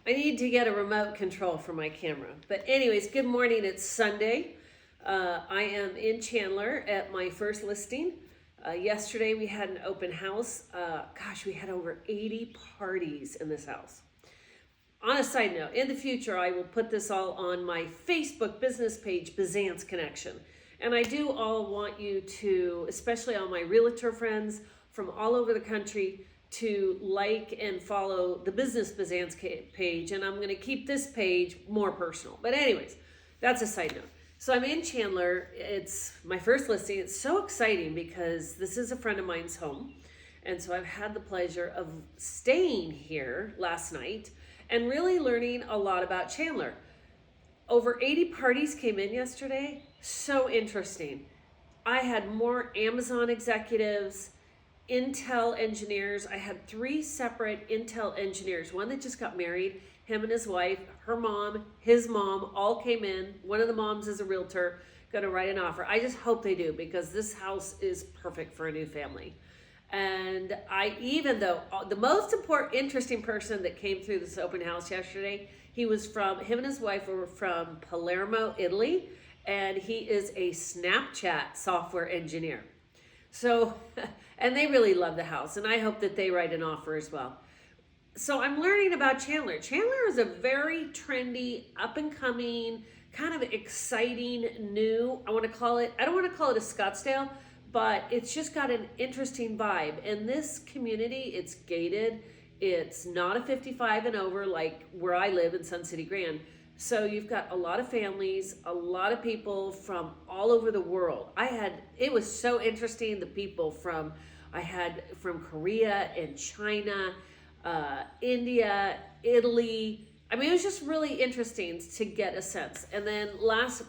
I need to get a remote control for my camera. But anyways, good morning. It's Sunday. I am in Chandler at my first listing. Yesterday we had an open house. We had over 80 parties in this house. On a side note, in the future I will put this all on my Facebook business page, Biszantz Connection. And I do all want you to, especially all my realtor friends from all over the country, to like and follow the Business Biszantz page, and I'm going to keep this page more personal. But anyways, that's a side note. So I'm in Chandler. It's my first listing. It's so exciting because this is a friend of mine's home, and so I've had the pleasure of staying here last night and really learning a lot about Chandler. Over 80 parties came in yesterday. So interesting. I had more Amazon executives, Intel engineers. I had 3 separate Intel engineers. One that just got married, him and his wife, her mom, his mom, all came in. One of the moms is a realtor, gonna write an offer. I just hope they do, because this house is perfect for a new family. And even though the most interesting person that came through this open house yesterday, him and his wife were from Palermo, Italy, and he is a Snapchat software engineer. So, and they really love the house, and I hope that they write an offer as well. So I'm learning about Chandler. Chandler is a very trendy, up-and-coming, kind of exciting, new, I don't want to call it a Scottsdale, but it's just got an interesting vibe. And this community, it's gated. It's not a 55 and over like where I live in Sun City Grand. So you've got a lot of families, a lot of people from all over the world. It was so interesting, the people I had from Korea and China, India, Italy. I mean, it was just really interesting to get a sense. And then last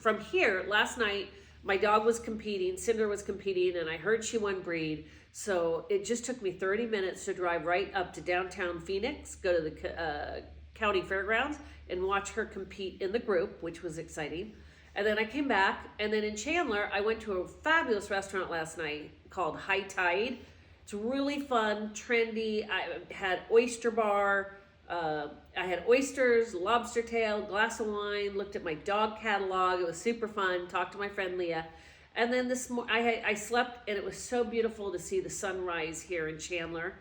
night, my dog was competing, Cinder was competing, and I heard she won breed. So it just took me 30 minutes to drive right up to downtown Phoenix, go to the county fairgrounds, and watch her compete in the group, which was exciting. And then I came back, and then in Chandler, I went to a fabulous restaurant last night called High Tide. It's really fun, trendy. I had oyster bar. I had oysters, lobster tail, glass of wine, looked at my dog catalog. It was super fun. Talked to my friend Leah. And then this morning, I slept, and it was so beautiful to see the sunrise here in Chandler.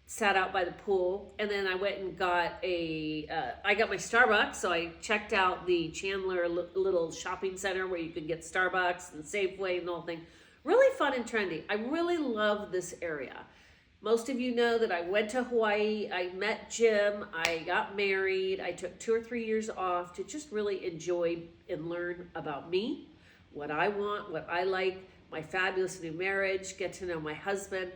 Sat out by the pool, and then I went and got I got my Starbucks, so I checked out the Chandler little shopping center where you could get Starbucks and Safeway and the whole thing. Really fun and trendy. I really love this area. Most of you know that I went to Hawaii, I met Jim, I got married, I took 2 or 3 years off to just really enjoy and learn about me, what I want, what I like, my fabulous new marriage, get to know my husband.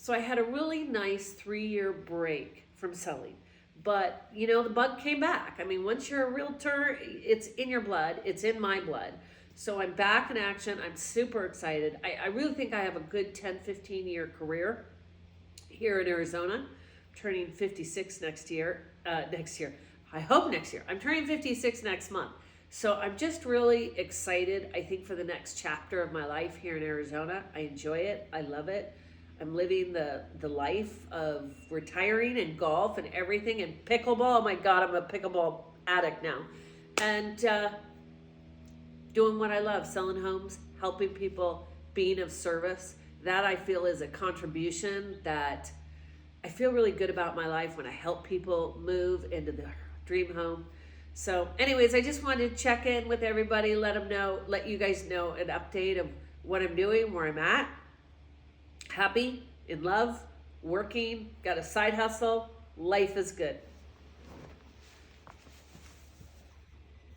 So I had a really nice 3-year break from selling. But, the bug came back. I mean, once you're a realtor, it's in your blood. It's in my blood. So I'm back in action. I'm super excited. I really think I have a good 10, 15-year career here in Arizona. I'm turning 56 next year. I hope next year. I'm turning 56 next month. So I'm just really excited, I think, for the next chapter of my life here in Arizona. I enjoy it. I love it. I'm living the life of retiring and golf and everything, and pickleball. Oh my God, I'm a pickleball addict now. And doing what I love, selling homes, helping people, being of service. That I feel is a contribution that I feel really good about my life when I help people move into the dream home. So anyways, I just wanted to check in with everybody, let you guys know an update of what I'm doing, where I'm at. Happy, in love, working, got a side hustle, life is good.